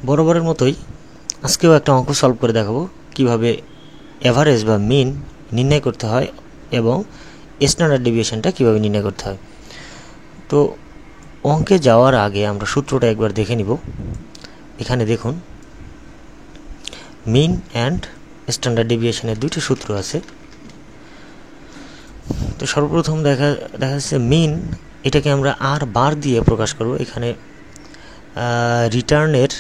বরাবরের মতোই আজকেও একটা অঙ্ক সলভ করে দেখাবো কিভাবে এভারেজ বা মিন নির্ণয় করতে হয় এবং স্ট্যান্ডার্ড ডেভিয়েশনটা কিভাবে নির্ণয় করতে হয়। তো অঙ্কে যাওয়ার আগে আমরা সূত্রটা একবার দেখে নিব। এখানে দেখুন, মিন অ্যান্ড স্ট্যান্ডার্ড ডেভিয়েশনের দুইটি সূত্র আছে। তো সর্বপ্রথম দেখা যাচ্ছে মিন, এটাকে আমরা আর বার দিয়ে প্রকাশ করব। এখানে রিটার্নের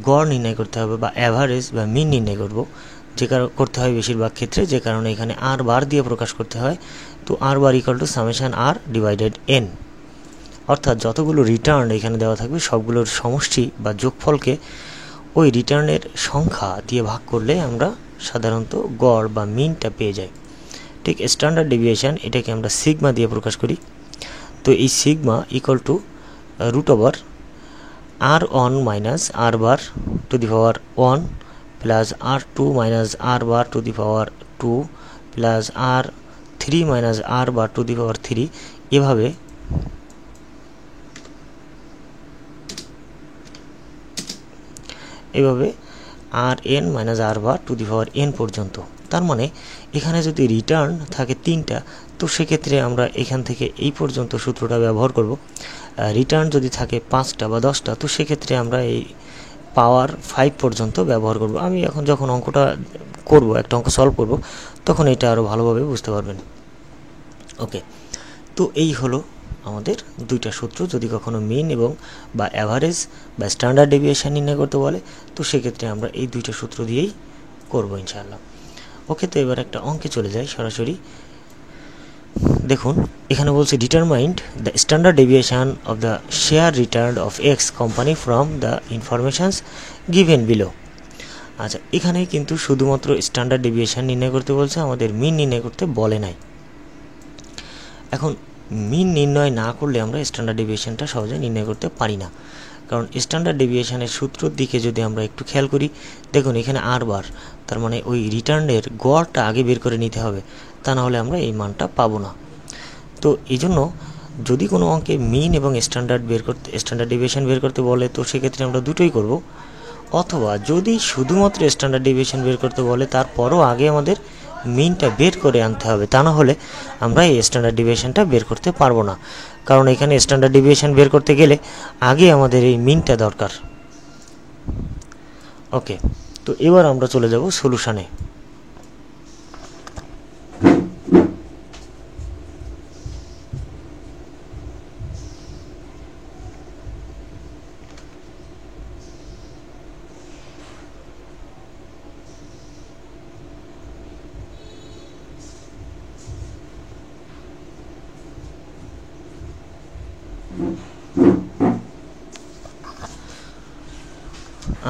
গড় নির্ণয় করতে হবে বা অ্যাভারেজ বা মিন নির্ণয় করব, যে করতে হয় বেশিরভাগ ক্ষেত্রে, যে কারণে এখানে আর বার দিয়ে প্রকাশ করতে হয়। তো R bar equal to summation R divided N, অর্থাৎ যতগুলো রিটার্ন এখানে দেওয়া থাকবে সবগুলোর সমষ্টি বা যোগফলকে ওই রিটার্নের সংখ্যা দিয়ে ভাগ করলে আমরা সাধারণত গড় বা মিনটা পেয়ে যাই। ঠিক স্ট্যান্ডার্ড ডেভিয়েশন, এটাকে আমরা সিগমা দিয়ে প্রকাশ করি। তো এই sigma equal to root over r1 minus R bar to the power 1 plus r2 minus R bar to the power 2 plus r3 minus R bar to the power 3। এভাবে R N minus R bar to the power N পর্যন্ত। তার মানে এখানে যদি return থাকে 3টা, তো সেক্ষেত্রে আমরা এখান থেকে এই পর্যন্ত সূত্রটা ব্যবহার করব। রিটার্ন যদি থাকে 5টা বা 10টা, তো সেক্ষেত্রে আমরা এই পাওয়ার 5 পর্যন্ত ব্যবহার করব। আমি এখন যখন অঙ্কটা করব, একটা অঙ্ক সলভ করব, তখন এটা আরও ভালোভাবে বুঝতে পারবেন। ওকে, তো এই হলো আমাদের দুইটা সূত্র। যদি কখনো মিন এবং বা অ্যাভারেজ বা স্ট্যান্ডার্ড ডেভিয়েশন নির্ণয় করতে বলে, তো সেক্ষেত্রে আমরা এই দুইটা সূত্র দিয়েই করব ইনশাআল্লাহ। ওকে, তো এবার একটা অঙ্কে চলে যাই সরাসরি। দেখুন, এখানে বলছে determined the standard deviation of the share return of x company from the informations given below. আচ্ছা, এখানে কিন্তু শুধুমাত্র স্ট্যান্ডার্ড ডেভিয়েশন নির্ণয় করতে বলছে, আমাদের মিন নির্ণয় করতে বলে নাই। এখন মিন নির্ণয় না করলে আমরা স্ট্যান্ডার্ড ডেভিয়েশনটা সহজে নির্ণয় করতে পারি না, কারণ স্ট্যান্ডার্ড ডেভিয়েশনের সূত্রের দিকে যদি আমরা একটু খেয়াল করি, দেখুন এখানে আর বার, তার মানে ওই রিটার্নের গড়টা আগে বের করে নিতে হবে, তা না হলে আমরা এই মানটা পাবো না। তো এই জন্য যদি কোনো অঙ্কে মিন এবং স্ট্যান্ডার্ড ডেভিয়েশন বের করতে বলে, তো সেক্ষেত্রে আমরা দুটোই করব। অথবা যদি শুধুমাত্র স্ট্যান্ডার্ড ডেভিয়েশন বের করতে বলে, তারপরও আগে আমাদের মিনটা বের করে আনতে হবে, তা না হলে আমরা এই স্ট্যান্ডার্ড ডেভিয়েশনটা বের করতে পারবো না, কারণ এখানে স্ট্যান্ডার্ড ডেভিয়েশন বের করতে গেলে আগে আমাদের এই মিনটা দরকার। ওকে, তো এবার আমরা চলে যাব সলিউশনে।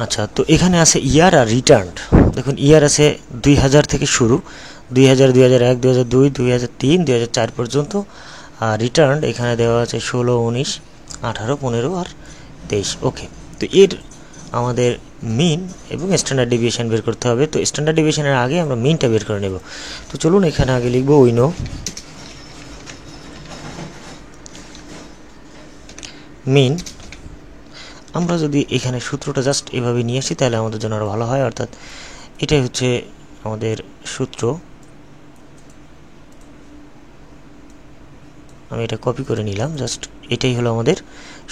আচ্ছা, তো এখানে আছে ইয়ার আর রিটার্ন। দেখুন, ইয়ার আছে 2000 থেকে শুরু, 2000, 2001, 2002, 2003, 2004 পর্যন্ত। আর রিটার্ন এখানে দেওয়া আছে 16, 19, 18, 15 আর 23। ওকে, তো এর আমাদের মিন এবং স্ট্যান্ডার্ড ডেভিয়েশন বের করতে হবে। তো স্ট্যান্ডার্ড ডেভিয়েশনের আগে আমরা মিনটা বের করে নেব। তো চলুন, এখানে আগে লিখব উই নো মিন। আমরা যদি এখানে সূত্রটা জাস্ট এভাবে নিয়ে আসি, তাহলে আমাদের জন্য আরও ভালো হয়। অর্থাৎ এটাই হচ্ছে আমাদের সূত্র। আমি এটা কপি করে নিলাম, জাস্ট এটাই হলো আমাদের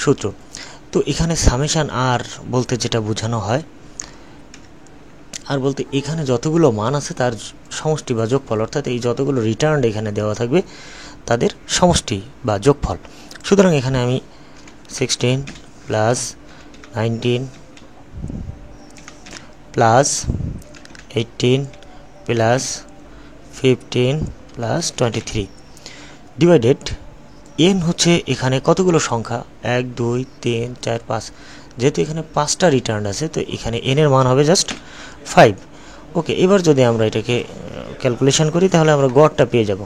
সূত্র। তো এখানে সামেশান আর বলতে যেটা বোঝানো হয়, আর বলতে এখানে যতগুলো মান আছে তার সমষ্টি বা যোগফল, অর্থাৎ এই যতগুলো রিটার্ন এখানে দেওয়া থাকবে তাদের সমষ্টি বা যোগফল। সুতরাং এখানে আমি 16 plus 19 plus 18 plus 15 plus 23 divided N হচ্ছে এখানে কতগুলো সংখ্যা, 1, 2, 3, 4, 5। যেহেতু এখানে 5টা রিটার্ন আছে, তো এখানে এন এর মান হবে জাস্ট 5। ওকে, এবার যদি আমরা এটাকে ক্যালকুলেশন করি, তাহলে আমরা গড়টা পেয়ে যাব।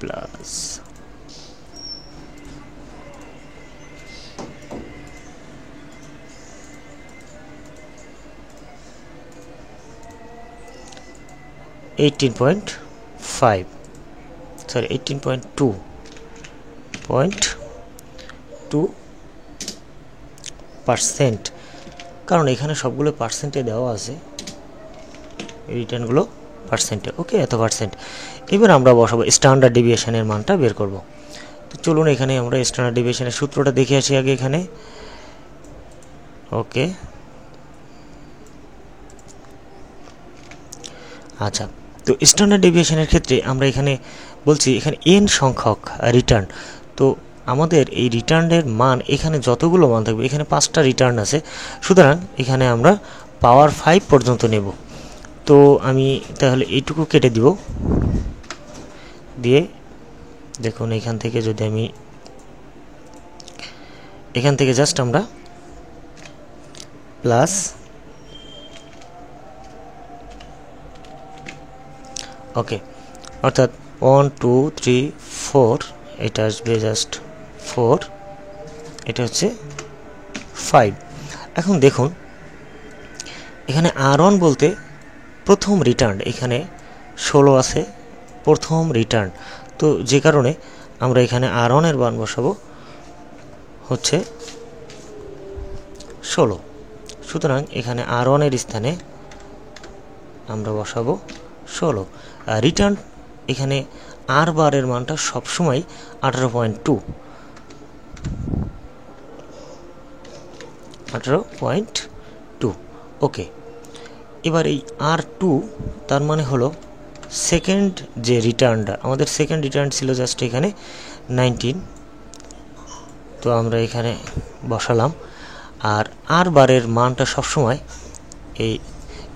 প্লাস 18.5 সরি 18.2%, কারণ এখানে সবগুলো পার্সেন্টে দেওয়া আছে, রিটার্নগুলো পার্সেন্টে। ওকে, এত পার্সেন্ট। এবার আমরা বসাবো স্ট্যান্ডার্ড ডেভিয়েশনের মানটা বের করব। তো চলুন এখানে আমরা স্ট্যান্ডার্ড ডেভিয়েশনের সূত্রটা দেখে আসি আগে এখানে। ওকে, আচ্ছা, তো স্ট্যান্ডার্ড ডেভিয়েশনের ক্ষেত্রে আমরা এখানে বলছি এখানে n সংখ্যক রিটার্ন। তো আমাদের এই রিটার্নের মান এখানে যতগুলো মান থাকবে, এখানে 5টা রিটার্ন আছে, সুতরাং এখানে আমরা পাওয়ার 5 পর্যন্ত নেব। তো আমি তাহলে এইটুকু কেটে দিব, দিয়ে দেখুন এখান থেকে যদি আমি এখান থেকে জাস্ট আমরা প্লাস ওকে, অর্থাৎ 1 2 3 4, এটা আসবে জাস্ট 4, এটা হচ্ছে 5। এখন দেখুন এখানে R1 বলতে প্রথম রিটার্ন, এখানে 16 আছে প্রথম রিটার্ন, তো যে কারণে আমরা এখানে R1 এর মান বসাবো হচ্ছে 16। সুতরাং এখানে R1 এর স্থানে আমরা বসাবো 16। রিটার্ন এখানে R বারের মানটা সবসময় 18.2। ওকে, এবার এই R2 তার মানে হলো সেকেন্ড যে রিটার্নটা, আমাদের সেকেন্ড রিটার্ন ছিল জাস্ট এখানে 19, তো আমরা এখানে বসালাম। আর R বারের মানটা সবসময় এই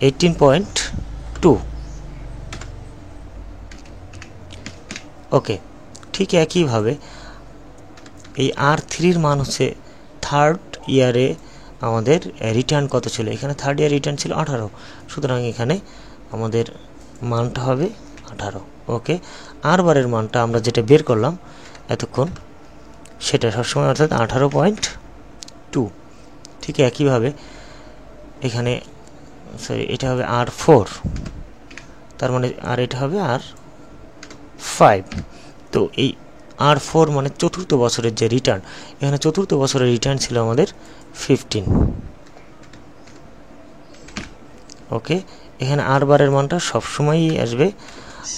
18.2। ওকে, ঠিক একইভাবে এই R3-র মান হচ্ছে থার্ড ইয়ারে আমাদের রিটার্ন কত ছিল, এখানে থার্ড ইয়ার রিটার্ন ছিল 18, সুতরাং এখানে আমাদের মানটা হবে 18। ওকে, R বারের মানটা আমরা যেটা বের করলাম এতক্ষণ, সেটা সবসময় অর্থাৎ 18.2। ঠিক একইভাবে এখানে সরি এটা হবে R4, তার মানে আর এটা হবে R5। তো এই R4 মানে চতুর্থ বছরের যে রিটার্ন, এখানে চতুর্থ বছরের রিটার্ন ছিল আমাদের 15। ওকে, এখানে R বারের মানটা সবসময়ই আসবে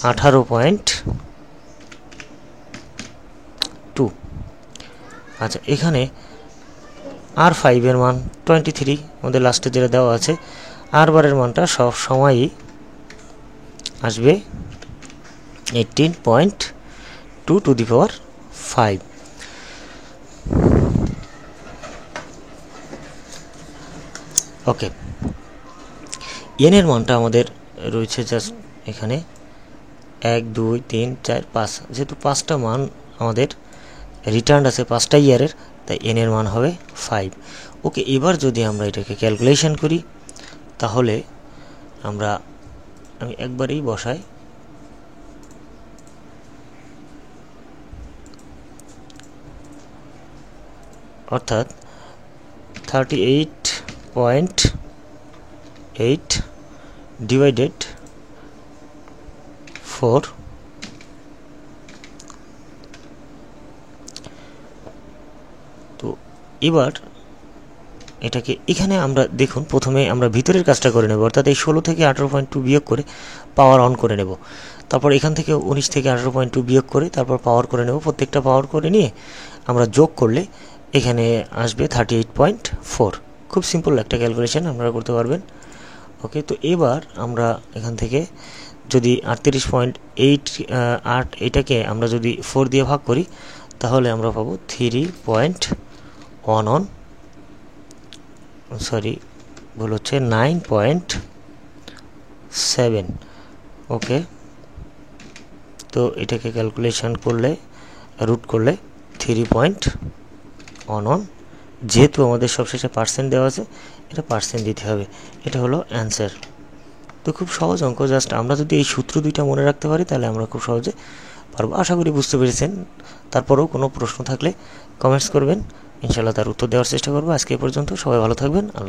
18.2। আচ্ছা, এখানে R5 এর মান 23, আমাদের লাস্টে যেটা দেওয়া আছে। R বারের মানটা সব সময়ই আসবে 18.2 two the power 5। Okay, n এর মানটা আমাদের রয়েছে জাস্ট এখানে 1 2 3 4 5, যেহেতু 5টা মান আমাদের রিটার্ন আছে 5টা ইয়ারের, তাই n এর মান হবে 5। ওকে, এবার যদি আমরা এটাকে ক্যালকুলেশন করি তাহলে আমি একবারেই বসাই, অর্থাৎ 38.8 ডিভাইডেড 4, তো এবার এটাকে এখানে আমরা দেখুন প্রথমে আমরা ভিতরের কাজটা করে নেব, অর্থাৎ এই 16 থেকে 18.2 বিয়োগ করে পাওয়ার অন করে নেব। তারপর এখান থেকে 19 থেকে 18.2 বিয়োগ করে তারপর পাওয়ার করে নেব। প্রত্যেকটা পাওয়ার করে নিয়ে আমরা যোগ করলে এখানে আসবে 38.4। খুব সিম্পল একটা ক্যালকুলেশন, আপনারা করতে পারবেন। ওকে, তো এবার আমরা এখান থেকে যদি 38.8 এটাকে আমরা যদি 4 দিয়ে ভাগ করি তাহলে আমরা পাবো 9.7। ওকে, তো এটাকে ক্যালকুলেশন করলে রুট করলে 3.11, যেহেতু আমাদের সবশেষে পার্সেন্ট দেওয়া আছে এটা পার্সেন্ট দিতে হবে। এটা হলো অ্যান্সার। তো খুব সহজ অঙ্ক, জাস্ট আমরা যদি এই সূত্র দুইটা মনে রাখতে পারি তাহলে আমরা খুব সহজে পারবো। আশা করি বুঝতে পেরেছেন। তারপরেও কোনো প্রশ্ন থাকলে কমেন্টস করবেন, ইনশাআল্লাহ তার উত্তর দেওয়ার চেষ্টা করবো। আজকে এ পর্যন্ত, সবাই ভালো থাকবেন।